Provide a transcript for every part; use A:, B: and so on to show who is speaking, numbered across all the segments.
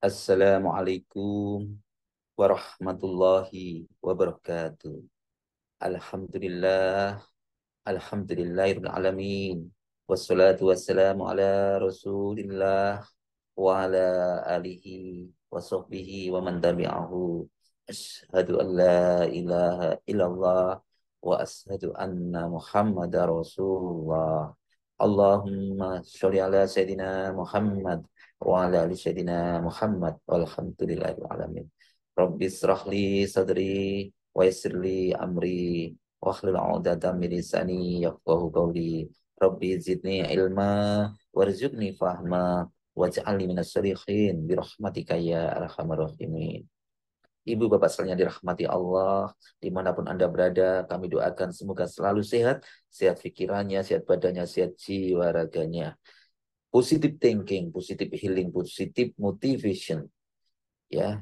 A: Assalamualaikum warahmatullahi wabarakatuh. Alhamdulillah, alhamdulillahirabbil alamin. Wassalatu wassalamu ala Rasulillah wa ala alihi wa sahbihi wa man tabi'ahu. Asyhadu an la ilaha illallah wa asyhadu anna Muhammadar Rasulullah. Allahumma sholli ala Sayyidina Muhammad wa ala ali Sayyidina Muhammad walhamdulillahil alamin. Rabbi israh li sadri wa yassir li amri wahlul 'uqdatam min lisani yafqahu qawli. Rabbi zidni ilma warzuqni fahma waj'alni minas sholihin birahmatika ya arhamar rahimin. Ibu bapak sekalian dirahmati Allah, dimanapun Anda berada, kami doakan semoga selalu sehat, sehat pikirannya, sehat badannya, sehat jiwa raganya. Positive thinking, positive healing, positive motivation. Ya,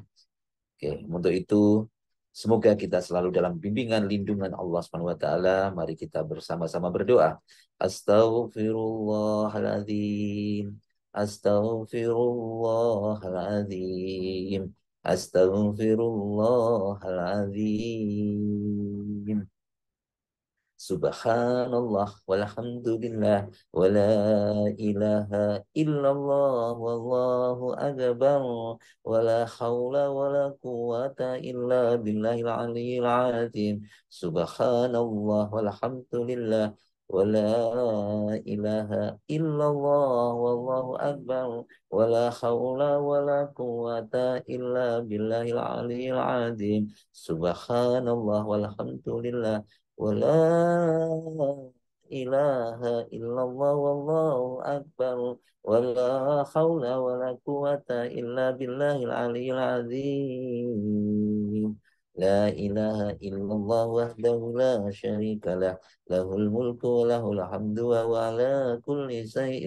A: oke. Untuk itu, semoga kita selalu dalam bimbingan lindungan Allah Subhanahu wa taala. Mari kita bersama-sama berdoa. Astaghfirullahaladzim. Astaghfirullahaladzim. Astaghfirullahaladzim. Subhanallah walhamdulillah wa la ilaha illallah wallahu akbar wa la hawla wa la quwata illa billahil aliyyil azim. Subhanallah walhamdulillah wa la ilaha illallah wallahu akbar wa la hawla wa la quwata illa billahil aliyyil azim. Subhanallah walhamdulillah ولا إله إلا الله والله أكبر ولا حول ولا قوة إلا بالله العلي العظيم لا إله إلا الله وحده لا شريك له له الملك وله الحمد وهو على كل شيء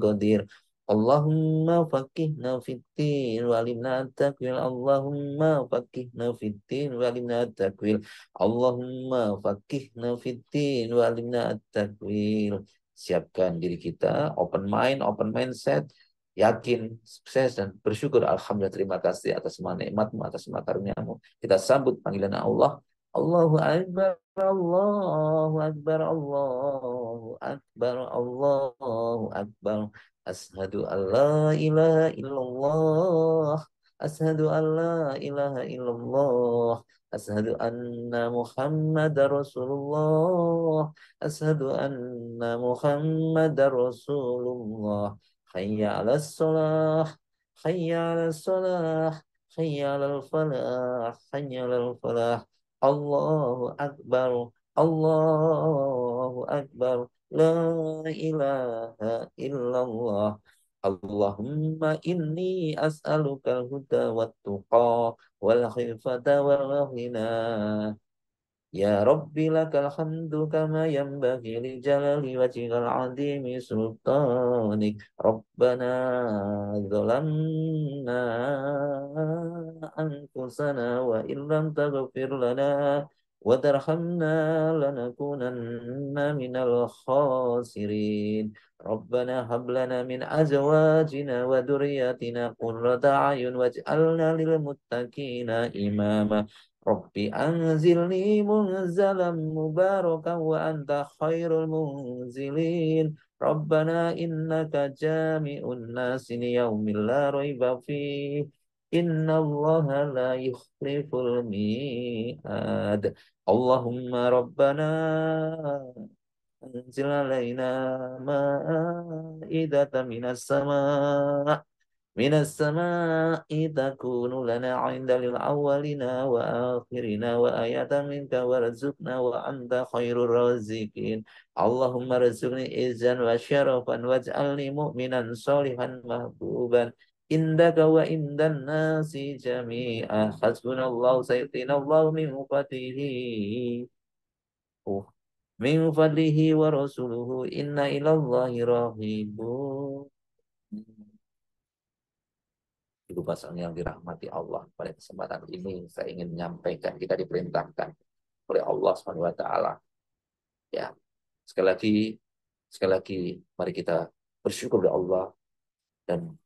A: قدير Allahumma faqihna fiddin walimna at-takwil. Allahumma faqihna fiddin walimna at-takwil. Allahumma faqihna fiddin walimna at-takwil. Siapkan diri kita, open mind, open mindset, yakin, sukses, dan bersyukur. Alhamdulillah, terima kasih atas semua nikmatmu, atas semua karuniamu. Kita sambut panggilan Allah. Allahu Akbar, Allahu Akbar, Allahu Akbar, Allahu Akbar. Ashadu an la ilaha illallah. Ashadu an la ilaha illallah. Ashadu anna Muhammadar Rasulullah. Ashadu anna Muhammadar Rasulullah. Hayya ala salah. Hayya ala salah. Hayya ala falah. Hayya ala falah. Allahu Akbar. Allahu Akbar. La ilaha illallah. Allahumma inni as'aluka al-huda wa tuqa wal khifata wal ghina. Ya Rabbi lakal hamdu kama yanbaghi li jalali wajhikal azimi sultanik. Rabbana zalamna anfusana wa illam taghfir lana wa tarhamna lanakunanna minal khasirin. Rabbana hab lana min azwajina wa dhurriyyatina qurrata a'yun waj'alna lil muttaqina imama. Rabbi anzilni munzalan mubarakan wa anta khairul munzilin. Rabbana innaka jami'un nasi liyaumin la raiba fih. Inna allaha la yukhliful mi'ad. Allahumma rabbana anzil alaina ma'idatan minas sama' من السماء تكون لنا عند للأولين وآخرين وآية منك وارزقنا وأنت خير الرازقين اللهم ارزقني عزا وشرفا واجعلني مؤمنا صالحا محبوبا عندك وعند الناس جميعا حسبنا الله سيؤتينا الله من فضله ورسوله إنا إلى الله راغبون. Ibu pasang yang dirahmati Allah, pada kesempatan ini saya ingin menyampaikan, kita diperintahkan oleh Allah Subhanahu wa taala. Ya, sekali lagi mari kita bersyukur kepada Allah dan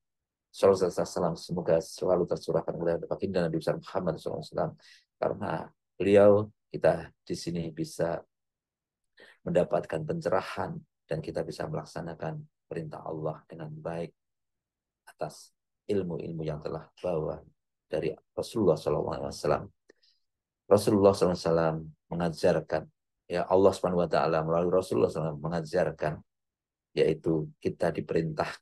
A: Salam semoga selalu tercurahkan oleh baginda Nabi besar Muhammad SAW, karena beliau kita di sini bisa mendapatkan pencerahan dan kita bisa melaksanakan perintah Allah dengan baik atas ilmu-ilmu yang telah bawa dari Rasulullah SAW. Rasulullah SAW mengajarkan, ya Allah Subhanahu Wa Taala melalui Rasulullah SAW mengajarkan, yaitu kita diperintah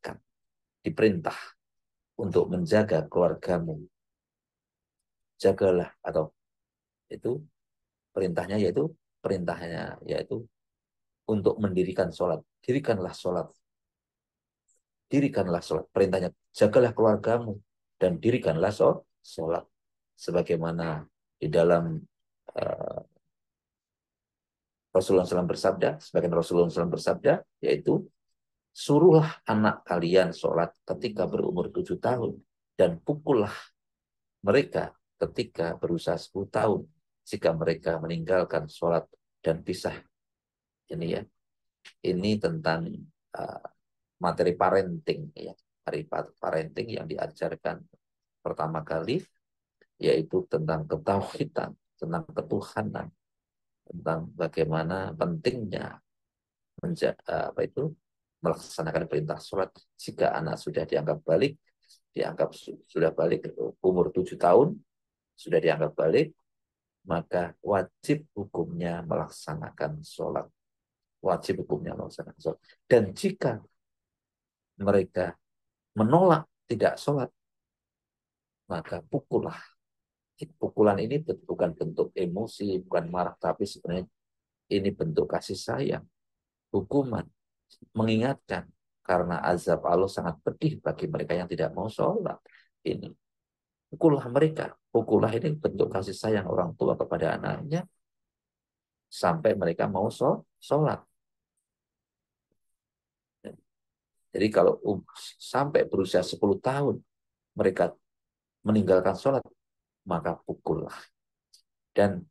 A: untuk menjaga keluargamu, jagalah, atau itu perintahnya yaitu untuk mendirikan sholat, dirikanlah sholat, perintahnya jagalah keluargamu dan dirikanlah sholat, sebagaimana di dalam uh, Rasulullah SAW bersabda, yaitu suruhlah anak kalian sholat ketika berumur 7 tahun dan pukullah mereka ketika berusia 10 tahun jika mereka meninggalkan sholat dan pisah. Ini ya, ini tentang uh, materi parenting ya, materi parenting yang diajarkan pertama kali, yaitu tentang ketauhidan, tentang ketuhanan, tentang bagaimana pentingnya melaksanakan perintah sholat jika anak sudah dianggap sudah balik umur 7 tahun, sudah dianggap balik, maka wajib hukumnya melaksanakan sholat. Wajib hukumnya melaksanakan sholat. Dan jika mereka menolak tidak sholat, maka pukullah. Pukulan ini bukan bentuk emosi, bukan marah, tapi sebenarnya ini bentuk kasih sayang, hukuman, mengingatkan, karena azab Allah sangat pedih bagi mereka yang tidak mau sholat. Ini pukullah mereka. Pukullah ini bentuk kasih sayang orang tua kepada anaknya sampai mereka mau sholat. Jadi kalau sampai berusia 10 tahun mereka meninggalkan sholat, maka pukullah. Dan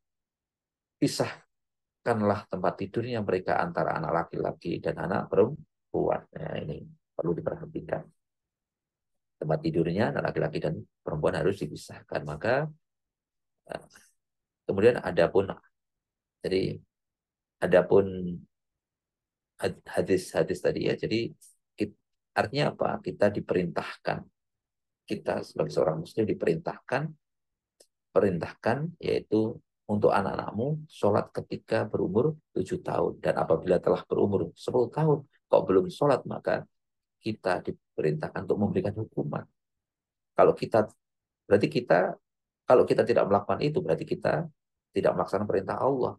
A: pisahkanlah tempat tidurnya mereka antara anak laki-laki dan anak perempuan. Nah, ini perlu diperhatikan. Tempat tidurnya anak laki-laki dan perempuan harus dipisahkan. Maka kemudian adapun hadis tadi ya. Jadi artinya apa? Kita sebagai seorang muslim perintahkan yaitu untuk anak-anakmu sholat ketika berumur 7 tahun. Dan apabila telah berumur 10 tahun kok belum sholat, maka kita diperintahkan untuk memberikan hukuman. Kalau kita berarti kita kalau kita tidak melakukan itu, berarti kita tidak melaksanakan perintah Allah,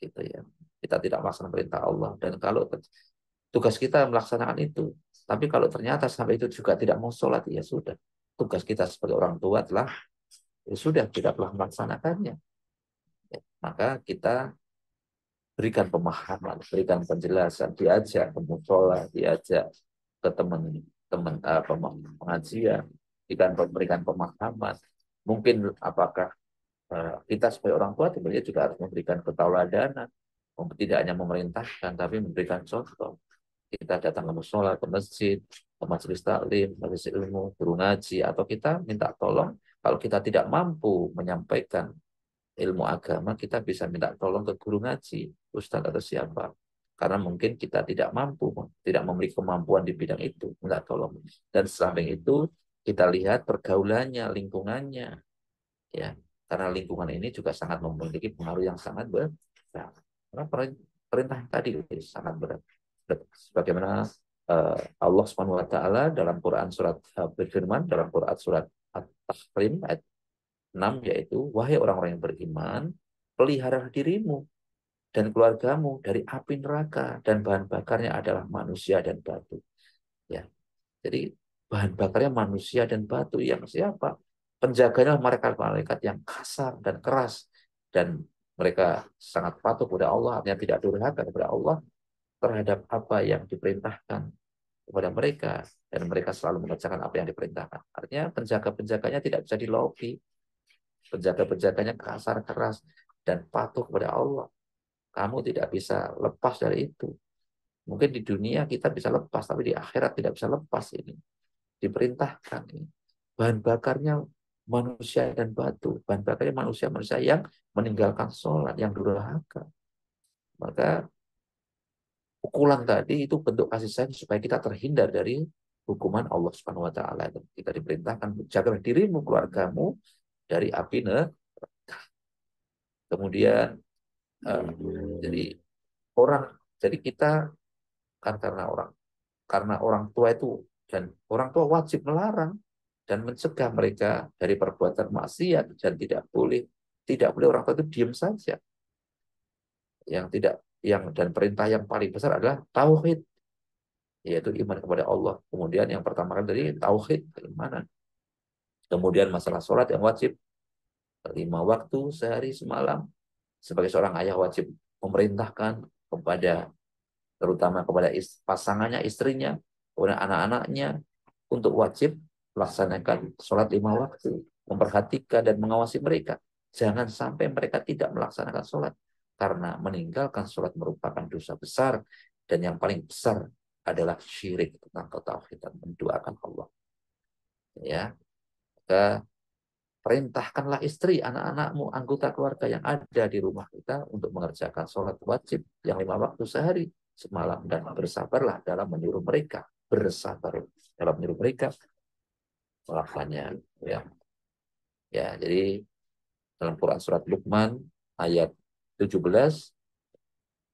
A: gitu ya. Kita tidak melaksanakan perintah Allah. Dan kalau tugas kita melaksanakan itu, tapi kalau ternyata sampai itu juga tidak mau sholat, ya sudah. Tugas kita sebagai orang tua telah ya sudah tidak telah melaksanakannya. Ya, maka kita berikan pemahaman, berikan penjelasan, diajak ke musola, diajak ke teman-teman pengajian, berikan pemahaman. Mungkin apakah kita sebagai orang tua sebenarnya juga harus memberikan ketauladanan, tidak hanya memerintahkan, tapi memberikan contoh. Kita datang ke musola, ke masjid, ke majelis taklim, majelis ilmu, guru ngaji, atau kita minta tolong. Kalau kita tidak mampu menyampaikan ilmu agama, kita bisa minta tolong ke guru ngaji, ustadz atau siapa. Karena mungkin kita tidak mampu, tidak memiliki kemampuan di bidang itu, minta tolong. Dan samping itu, kita lihat pergaulannya, lingkungannya, ya. Karena lingkungan ini juga sangat memiliki pengaruh yang sangat besar. Karena perintah tadi sangat berat. Sebagaimana Allah Subhanahu Wa Taala dalam Quran surat berfirman dalam Quran surat At-Tahrim ayat 6, yaitu wahai orang-orang yang beriman, pelihara dirimu dan keluargamu dari api neraka dan bahan bakarnya adalah manusia dan batu. Ya. Jadi bahan bakarnya manusia dan batu, yang siapa? Penjaganya malaikat-malaikat yang kasar dan keras, dan mereka sangat patuh kepada Allah, artinya tidak durhaka kepada Allah terhadap apa yang diperintahkan kepada mereka, dan mereka selalu mengerjakan apa yang diperintahkan. Artinya penjaga-penjaganya tidak bisa dilobi, penjaga-penjaganya kasar, keras, dan patuh kepada Allah. Kamu tidak bisa lepas dari itu. Mungkin di dunia kita bisa lepas, tapi di akhirat tidak bisa lepas ini. diperintahkan. Bahan bakarnya manusia dan batu. Bahan bakarnya manusia-manusia yang meninggalkan sholat, yang durhaka. Maka pukulan tadi itu bentuk kasih sayang supaya kita terhindar dari hukuman Allah Subhanahu wa taala. Kita diperintahkan jaga dirimu, keluargamu dari api neraka. Kemudian jadi orang jadi kita kan karena orang tua itu dan orang tua wajib melarang dan mencegah mereka dari perbuatan maksiat dan tidak boleh orang tua itu diam saja. Yang tidak yang dan perintah yang paling besar adalah tauhid, yaitu iman kepada Allah. Kemudian yang pertama kali dari tauhid, keimanan. Kemudian masalah sholat yang wajib 5 waktu sehari semalam. Sebagai seorang ayah wajib memerintahkan kepada terutama kepada pasangannya, istrinya, kepada anak-anaknya untuk wajib melaksanakan sholat 5 waktu, memperhatikan dan mengawasi mereka. Jangan sampai mereka tidak melaksanakan sholat karena meninggalkan sholat merupakan dosa besar dan yang paling besar adalah syirik tentang ketauhidan, menduakan Allah. Ya, maka perintahkanlah istri, anak-anakmu, anggota keluarga yang ada di rumah kita untuk mengerjakan sholat wajib yang 5 waktu sehari semalam dan bersabarlah dalam menyuruh mereka, bersabar dalam menyuruh mereka melakukannya. Ya, jadi dalam Quran surat Luqman ayat 17,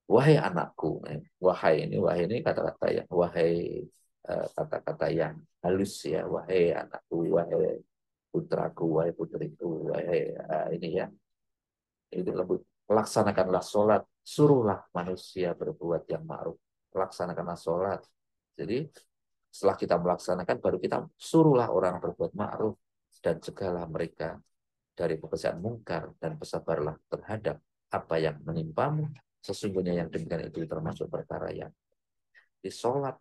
A: wahai anakku, wahai ini kata-kata yang kata-kata yang halus ya, wahai anakku, wahai putraku, wahai putriku, wahai ini ya, itu lembut. Laksanakanlah sholat, suruhlah manusia berbuat yang ma'ruf. Laksanakanlah sholat. Jadi setelah kita melaksanakan, baru kita suruhlah orang berbuat ma'ruf dan cegahlah mereka dari pekerjaan mungkar dan bersabarlah terhadap apa yang menimpamu. Sesungguhnya yang demikian itu termasuk perkara yang di sholat.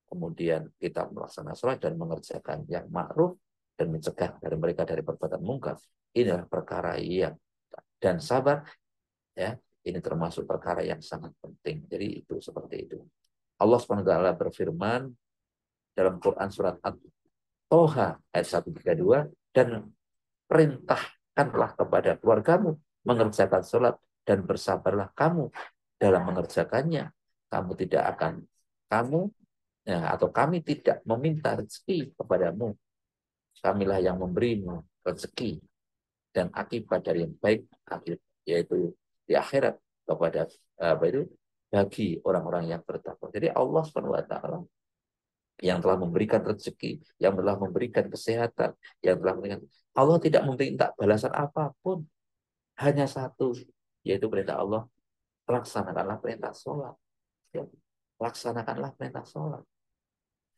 A: Kemudian kita melaksanakan sholat dan mengerjakan yang ma'ruf dan mencegah dari mereka dari perbuatan mungkar. Inilah perkara yang dan sabar, ya, ini termasuk perkara yang sangat penting. Jadi itu seperti itu. Allah SWT berfirman dalam Quran surat At-Toha ayat 132, dan perintahkanlah kepada keluargamu mengerjakan sholat dan bersabarlah kamu dalam mengerjakannya. Kamu tidak akan atau kami tidak meminta rezeki kepadamu. Kamilah yang memberimu rezeki dan akibat dari yang baik, yaitu di akhirat kepada bagi orang-orang yang bertakwa. Jadi Allah SWT yang telah memberikan rezeki, yang telah memberikan kesehatan, yang telah memberikan, Allah tidak meminta balasan apapun, hanya satu, yaitu perintah Allah, laksanakanlah perintah sholat. Ya, laksanakanlah perintah sholat.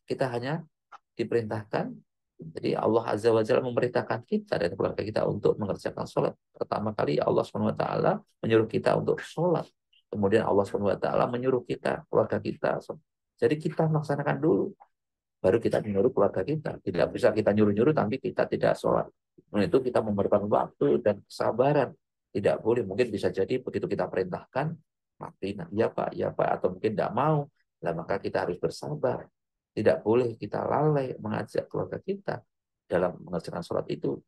A: Kita hanya diperintahkan. Jadi Allah Azza wa Jalla memerintahkan kita dan keluarga kita untuk mengerjakan sholat. Pertama kali Allah SWT menyuruh kita untuk sholat. Kemudian Allah SWT menyuruh kita, keluarga kita. Jadi kita melaksanakan dulu. Baru kita menyuruh keluarga kita. Tidak bisa kita nyuruh-nyuruh tapi kita tidak sholat. Nah, itu kita memerlukan waktu dan kesabaran. Tidak boleh. Mungkin bisa jadi begitu kita perintahkan, mati. Nah, ya Pak. Atau mungkin tidak mau. Nah, maka kita harus bersabar. Tidak boleh kita lalai mengajak keluarga kita dalam mengerjakan sholat itu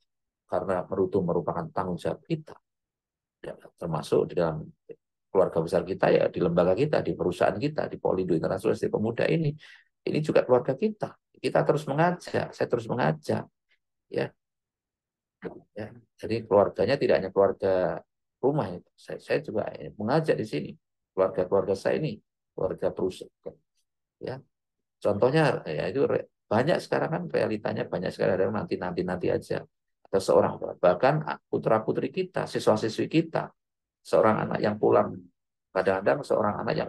A: karena merupakan tanggung jawab kita. Ya, termasuk di dalam keluarga besar kita, ya di lembaga kita, di perusahaan kita, di Polindo Internasional Istri Pemuda ini juga keluarga kita. Kita terus mengajak, saya terus mengajak, ya. Jadi keluarganya tidak hanya keluarga rumah, ya. Saya juga mengajak di sini keluarga-keluarga saya ini, keluarga perusahaan, ya. Contohnya ya itu banyak sekarang kan realitanya banyak sekali ada nanti aja. Atau seorang bahkan putra-putri kita, siswa-siswi kita, seorang anak yang pulang, kadang-kadang seorang anak yang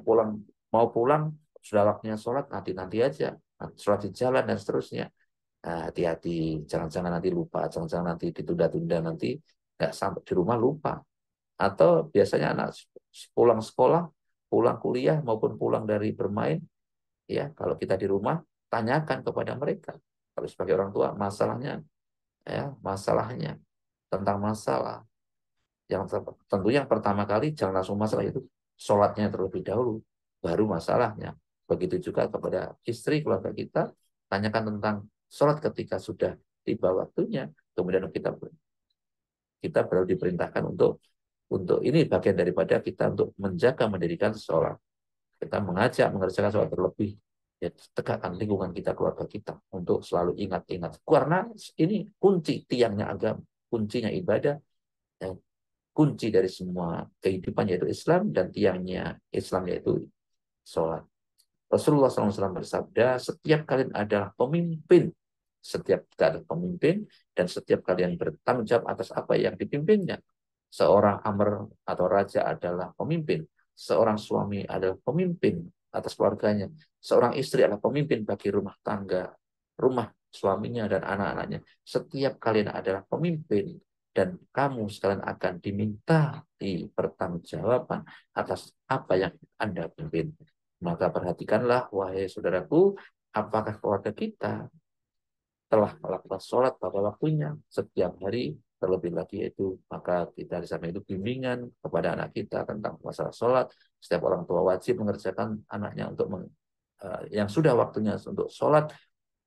A: mau pulang sudah waktunya sholat nanti aja, sholat di jalan dan seterusnya. Nah, hati-hati, jangan-jangan nanti lupa, jangan-jangan nanti ditunda-tunda, nanti nggak sampai di rumah lupa. Atau biasanya anak pulang sekolah, pulang kuliah maupun pulang dari bermain, ya kalau kita di rumah tanyakan kepada mereka kalau sebagai orang tua masalahnya tentang masalah yang tentu yang pertama kali jangan langsung masalah itu sholatnya terlebih dahulu baru masalahnya. Begitu juga kepada istri keluarga kita, tanyakan tentang sholat ketika sudah tiba waktunya, kemudian kita baru diperintahkan untuk ini bagian daripada kita untuk menjaga mendirikan sholat. Kita mengajak mengerjakan sholat terlebih, ya, tegakkan lingkungan kita, keluarga kita untuk selalu ingat-ingat, karena ini kunci tiangnya agama, kuncinya ibadah, ya, kunci dari semua kehidupan yaitu Islam, dan tiangnya Islam yaitu sholat. Rasulullah SAW bersabda, setiap kalian adalah pemimpin, setiap kita adalah pemimpin, dan setiap kalian bertanggung jawab atas apa yang dipimpinnya. Seorang amr atau raja adalah pemimpin, seorang suami adalah pemimpin atas keluarganya, seorang istri adalah pemimpin bagi rumah tangga, rumah suaminya dan anak-anaknya. Setiap kalian adalah pemimpin, dan kamu sekalian akan diminta di pertanggungjawaban atas apa yang Anda pimpin. Maka perhatikanlah, wahai saudaraku, apakah keluarga kita telah melakukan sholat pada waktunya setiap hari, terlebih lagi itu maka kita di sana itu bimbingan kepada anak kita tentang masalah sholat. Setiap orang tua wajib mengerjakan anaknya untuk yang sudah waktunya untuk sholat,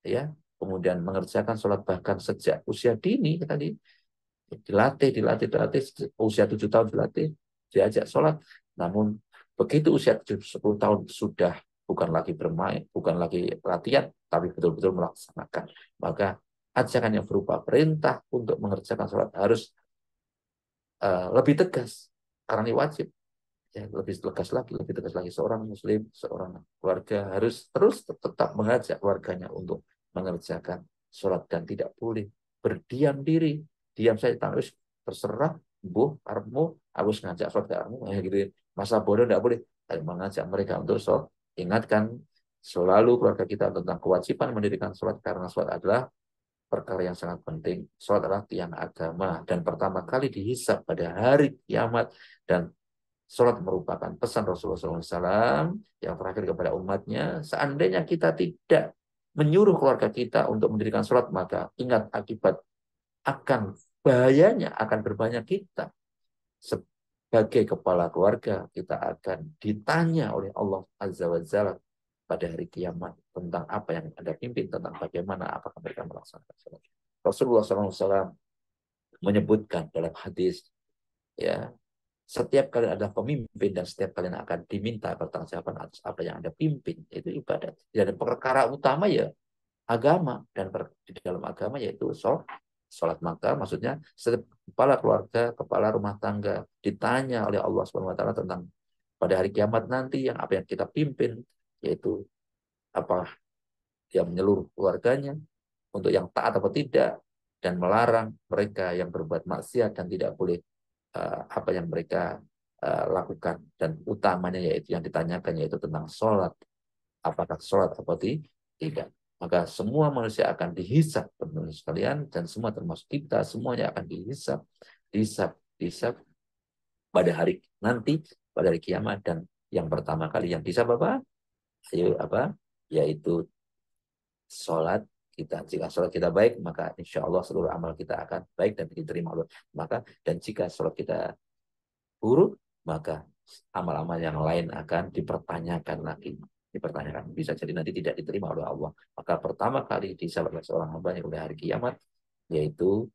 A: ya, kemudian mengerjakan sholat bahkan sejak usia dini tadi, dilatih usia 7 tahun dilatih, diajak sholat. Namun begitu usia 10 tahun sudah bukan lagi bermain, bukan lagi latihan, tapi betul-betul melaksanakan. Maka ajakan yang berupa perintah untuk mengerjakan sholat harus lebih tegas, karena ini wajib. Ya, lebih tegas lagi seorang muslim, seorang keluarga harus terus tetap mengajak keluarganya untuk mengerjakan sholat, dan tidak boleh berdiam diri, diam saja harus terserah bu karmu harus ngajak sholat kamu gitu, masa bodoh tidak boleh. Tapi mengajak mereka untuk sholat, ingatkan selalu keluarga kita tentang kewajiban mendirikan sholat, karena sholat adalah perkara yang sangat penting. Sholat adalah tiang agama dan pertama kali dihisab pada hari kiamat, dan sholat merupakan pesan Rasulullah SAW yang terakhir kepada umatnya. Seandainya kita tidak menyuruh keluarga kita untuk mendirikan sholat, maka ingat akibat akan bahayanya, akan berbahaya kita. Sebagai kepala keluarga, kita akan ditanya oleh Allah Azza wa Jalla pada hari kiamat tentang apa yang Anda pimpin, tentang bagaimana apakah mereka melaksanakan sholat. Rasulullah SAW menyebutkan dalam hadis, ya, setiap kalian adalah pemimpin dan setiap kalian akan diminta pertanggungjawaban atas apa yang Anda pimpin. Itu ibadat. Dan perkara utama ya agama, dan di dalam agama yaitu sholat. Maka maksudnya setiap kepala keluarga, kepala rumah tangga ditanya oleh Allah Subhanahu wa taala tentang pada hari kiamat nanti yang apa yang kita pimpin, yaitu apa yang menyeluruh keluarganya untuk yang taat atau tidak, dan melarang mereka yang berbuat maksiat dan tidak boleh apa yang mereka lakukan, dan utamanya yaitu yang ditanyakan yaitu tentang sholat, apakah sholat atau tidak. Maka semua manusia akan dihisab teman-teman sekalian, dan semua termasuk kita semuanya akan dihisab pada hari nanti, pada hari kiamat. Dan yang pertama kali yang dihisab apa? Yaitu sholat kita. Jika sholat kita baik, maka insya Allah seluruh amal kita akan baik dan diterima Allah. Dan jika sholat kita buruk, maka amal-amal yang lain akan dipertanyakan lagi. Dipertanyakan. Bisa jadi nanti tidak diterima oleh Allah. Maka pertama kali dihisab oleh seorang hamba oleh hari kiamat, yaitu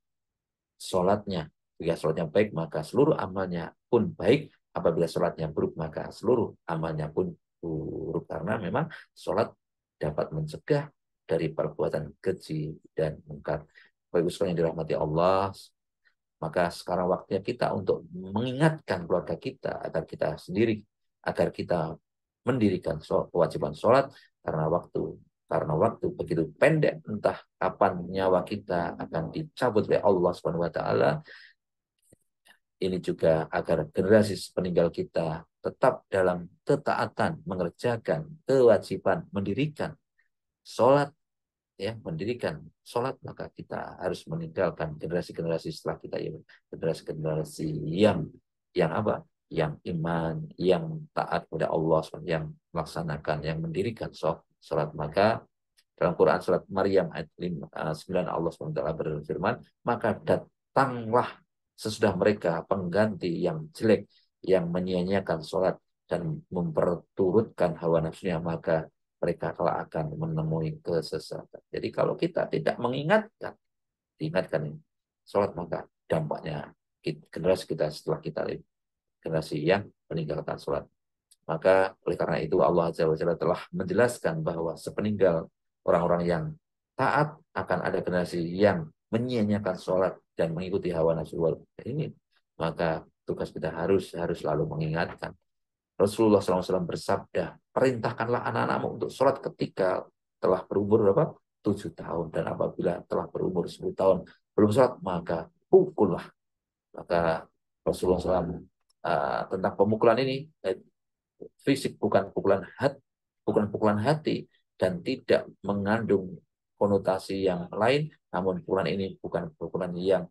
A: sholatnya. Jika sholatnya baik, maka seluruh amalnya pun baik. Apabila sholatnya buruk, maka seluruh amalnya pun buruk. Karena memang sholat dapat mencegah dari perbuatan keji dan mungkar. Bapak Ibu sekalian yang dirahmati Allah, maka sekarang waktunya kita untuk mengingatkan keluarga kita agar kita sendiri, agar kita mendirikan kewajiban sholat, karena waktu begitu pendek, entah kapan nyawa kita akan dicabut oleh Allah Subhanahu wa taala. Ini juga agar generasi peninggal kita tetap dalam ketaatan mengerjakan kewajiban mendirikan sholat, ya, mendirikan sholat, maka kita harus meninggalkan generasi-generasi setelah kita, ya, generasi-generasi yang apa? Yang iman, yang taat kepada Allah, yang melaksanakan, yang mendirikan sholat. Maka dalam Quran surat Maryam ayat 9 Allah SWT berfirman, maka datanglah sesudah mereka pengganti yang jelek, yang menyia-nyiakan sholat dan memperturutkan hawa nafsunya, maka mereka kelak akan menemui kesesatan. Jadi kalau kita tidak mengingatkan, diingatkan ini, sholat maka dampaknya generasi kita setelah kita, generasi yang meninggalkan sholat. Maka oleh karena itu Allah Azza wa Jalla telah menjelaskan bahwa sepeninggal orang-orang yang taat akan ada generasi yang menyia-nyiakan sholat dan mengikuti hawa nafsu ini. Maka tugas kita harus selalu mengingatkan. Rasulullah SAW bersabda, perintahkanlah anak-anakmu untuk sholat ketika telah berumur berapa? 7 tahun. Dan apabila telah berumur 10 tahun belum sholat, maka pukullah. Maka Rasulullah SAW tentang pemukulan ini, fisik bukan pukulan hati dan tidak mengandung konotasi yang lain, namun pukulan ini bukan pukulan yang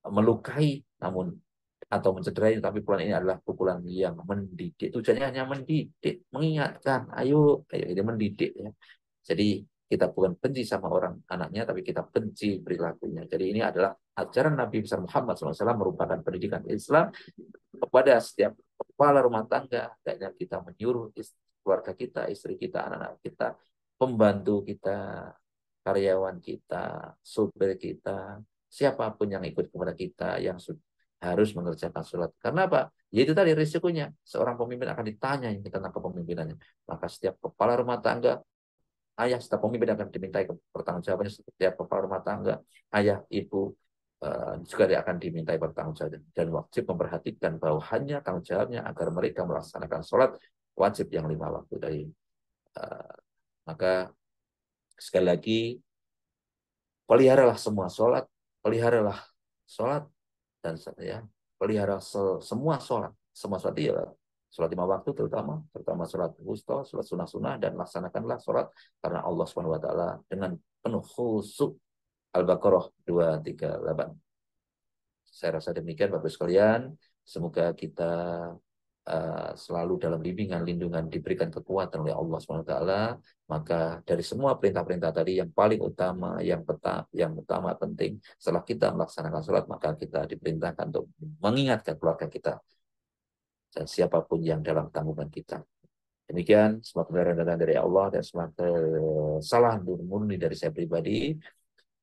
A: melukai namun atau mencederai, tapi pukulan ini adalah pukulan yang mendidik. Tujuannya hanya mendidik, mengingatkan, ayo ini mendidik ya. Jadi kita bukan benci sama orang anaknya, tapi kita benci perilakunya. Jadi ini adalah ajaran Nabi besar Muhammad SAW, merupakan pendidikan Islam kepada setiap kepala rumah tangga. Kayaknya kita menyuruh keluarga kita, istri kita, anak-anak kita, pembantu kita, karyawan kita, supir kita, siapapun yang ikut kepada kita yang harus mengerjakan sholat. Karena apa? Ya itu tadi risikonya. Seorang pemimpin akan ditanya tentang kepemimpinannya. Maka setiap kepala rumah tangga, ayah, setiap pemimpin akan dimintai pertanggungjawabannya. Setiap kepala rumah tangga, ayah, ibu, juga dia akan dimintai pertanggungjawaban. Dan wajib memperhatikan bahwa hanya tanggung jawabnya agar mereka melaksanakan sholat wajib yang 5 waktu dari. Maka sekali lagi, peliharalah semua sholat dan ya, pelihara semua sholat ya, sholat 5 waktu terutama sholat wusta, sholat sunnah dan laksanakanlah sholat karena Allah Subhanahu Wa Taala dengan penuh khusyuk. Al-Baqarah 238. Saya rasa demikian Bapak sekalian. Semoga kita selalu dalam bimbingan, lindungan, diberikan kekuatan oleh Allah SWT. Maka dari semua perintah-perintah tadi, yang paling utama, yang utama penting, setelah kita melaksanakan sholat, maka kita diperintahkan untuk mengingatkan keluarga kita dan siapapun yang dalam tanggungan kita. Demikian, semua kebenaran datang dari Allah dan semua kesalahan murni dari saya pribadi.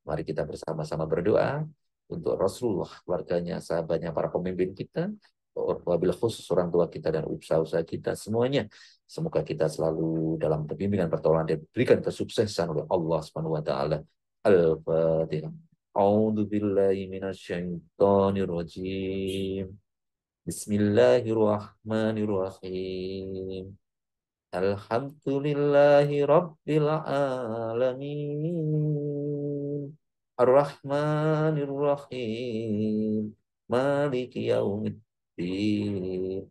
A: Mari kita bersama-sama berdoa untuk Rasulullah, keluarganya, sahabatnya, para pemimpin kita, wabil khusus orang tua kita dan usaha-usaha kita semuanya. Semoga kita selalu dalam bimbingan pertolongan dan diberikan kesuksesan oleh Allah Subhanahu wa taala. Al-Fatihah. A'udzu billahi minasyaitonir rajim. Bismillahirrahmanirrahim. Alhamdulillahi rabbil alamin. Ar-Rahmanir-Rahim. Maliki yaumiddin.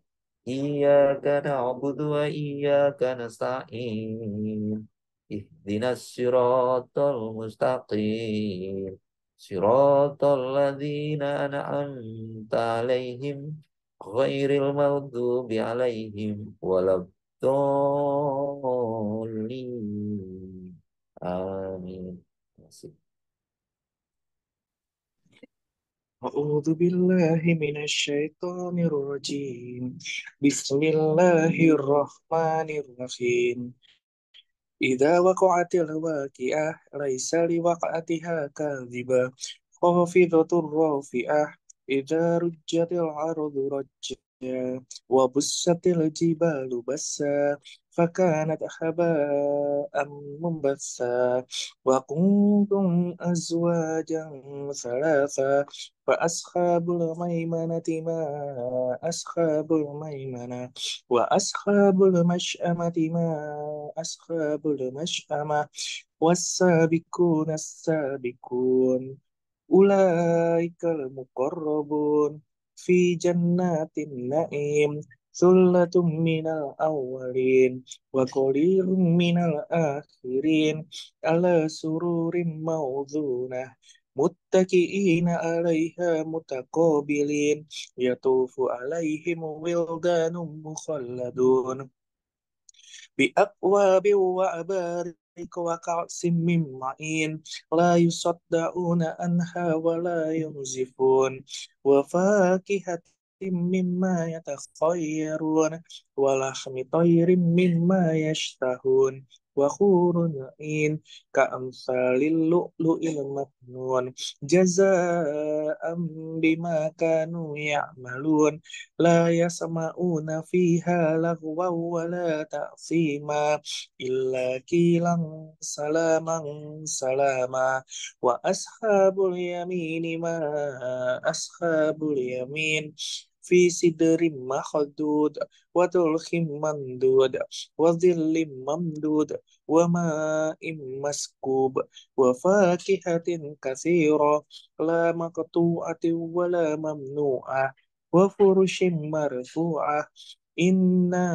A: Iyyaka na'budu wa iyyaka nasta'in. Ihdinas siratal mustaqim. Siratal ladzina an'amta 'alaihim ghairil maghdubi 'alaihim waladdallin. Amin.
B: أعوذ بالله من الشيطان الرجيم بسم الله الرحمن الرحيم إذا وقعت الواقعة ليس لوقعتها كاذبة خافضة رافعة إذا رجت الأرض رجا وبست الجبال بسا فكانت هباء منبثا وكنتم أزواجا ثلاثا فأصحاب الميمنة ما أصحاب الميمنة وأصحاب المشأمة ما أصحاب المشأمة والسابقون السابقون أولئك المقربون في جنات النعيم ثلة من الأولين وقليل من الآخرين على سرور موضونة متكئين عليها متقابلين يطوف عليهم ولدان مخلدون بأكواب وأباريق وكأس من معين لا يصدعون عنها ولا ينزفون وفاكهة مما يتخيرون ولحم طير مما يشتهون وحور عين كأمثال اللؤلؤ المكنون جزاء بما كانوا يعملون لا يسمعون فيها لغوا ولا تأثيما إلا قيلا سلاما سلاما وأصحاب اليمين ما أصحاب اليمين في سدر مخدود وطلح ممدود وظل ممدود وماء مسكوب وفاكهة كثيرة لا مقطوعة ولا ممنوعة وفرش مرفوعة إنا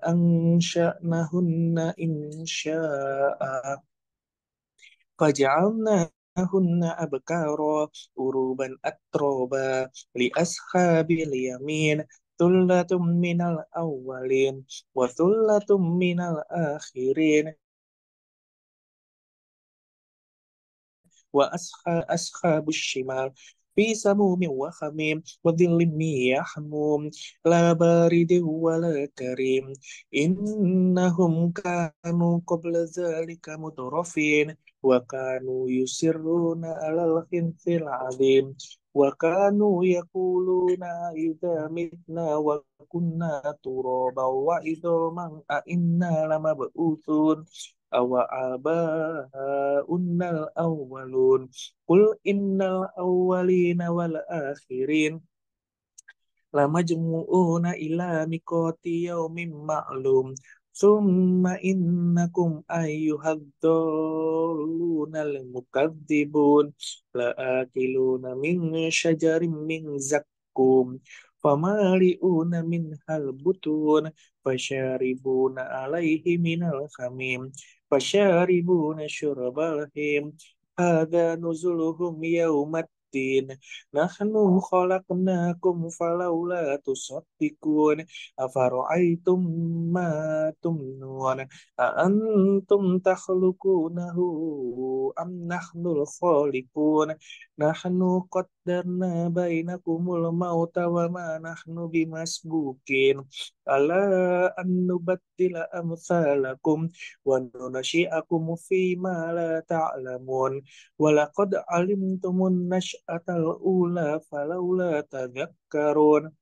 B: أنشأنهن إن شاء فجعلناهن أبكارا عربا أترابا لأصحاب اليمين ثلة من الأولين وثلة من الآخرين وأصحاب الشمال في سموم وخميم وظل من يحموم لا بارد ولا كريم إنهم كانوا قبل ذلك مترفين وكانوا يسرون على الحنث العظيم وكانوا يقولون إذا متنا وكنا ترابا وعظاما أئنا لمبعوثون أو آباؤنا الأولون قل إن الأولين والآخرين لمجموعون إلى ميقات يوم معلوم ثم إنكم أيها الضالون المكذبون لآكلون من شجر من زقوم فمالئون منها البطون فشاربون عليه من الخميم فشاربون شرب الهيم هذا نزلهم يوم الدين نحن خلقناكم فلولا تصدقون أفرأيتم ما تمنون أأنتم تخلقونه أم نحن الخالقون نحن قدرنا بينكم الموت وما نحن بمسبوقين ألا أن نبدل أمثالكم وننشئكم فيما لا تعلمون ولقد علمتم النشأة الأولى فلولا تذكرون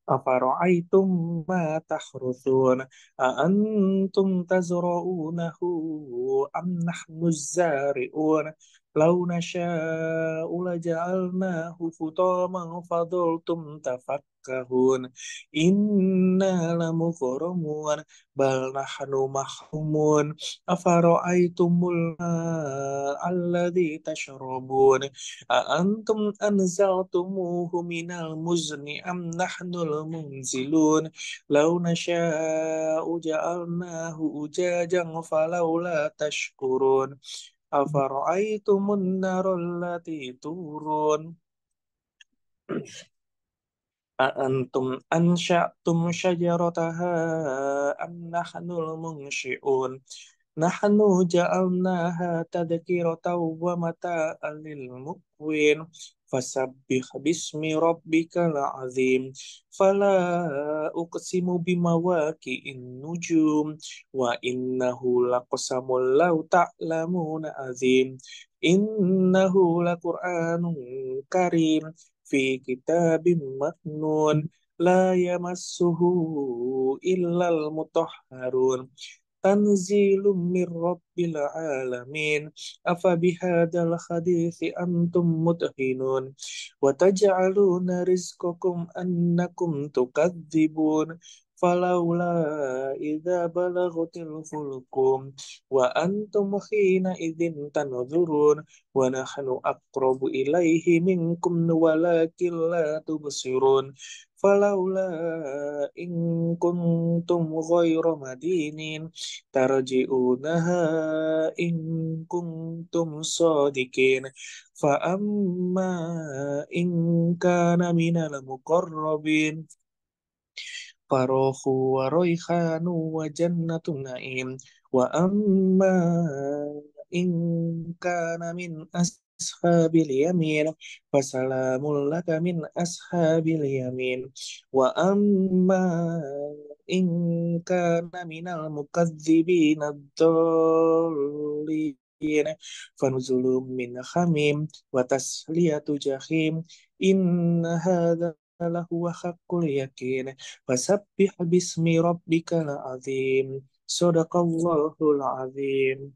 B: أفرأيتم ما تحرثون أأنتم تزرعونه أم نحن الزارعون لو نشاء لجعلناه حطاما فظلتم تفكهون إنا لمغرمون بل نحن محرومون أفرأيتم الماء الذي تشربون أأنتم أنزلتموه من المزن أم نحن المنزلون لو نشاء جعلناه أجاجا فلولا تشكرون أفرأيتم النار التي تورون أأنتم أنشأتم شجرتها أم نحن المنشئون نحن جعلناها تذكرة ومتاعا للمقوين فسبح باسم ربك العظيم فلا أقسم بمواقع النجوم وإنه لقسم لو تعلمون عظيم إنه لقرآن كريم في كتاب مكنون لا يمسه إلا المطهرون تنزيل من رب العالمين أفبهذا الحديث أنتم مدهنون وتجعلون رزقكم أنكم تكذبون فلولا إذا بلغت الحلقوم وأنتم حينئذ تنظرون ونحن أقرب إليه منكم ولكن لا تبصرون فلولا إن كنتم غير مدينين ترجعونها إن كنتم صادقين فأما إن كان من المقربين فروح وريحان وجنة نعيم وأما إن كان من أصحاب اليمين فسلام لك من أصحاب اليمين وأما إن كان من المكذبين الضالين فنزل من حميم وتسلية جحيم إن هذا لهو حق اليقين فسبح باسم ربك العظيم صدق الله العظيم.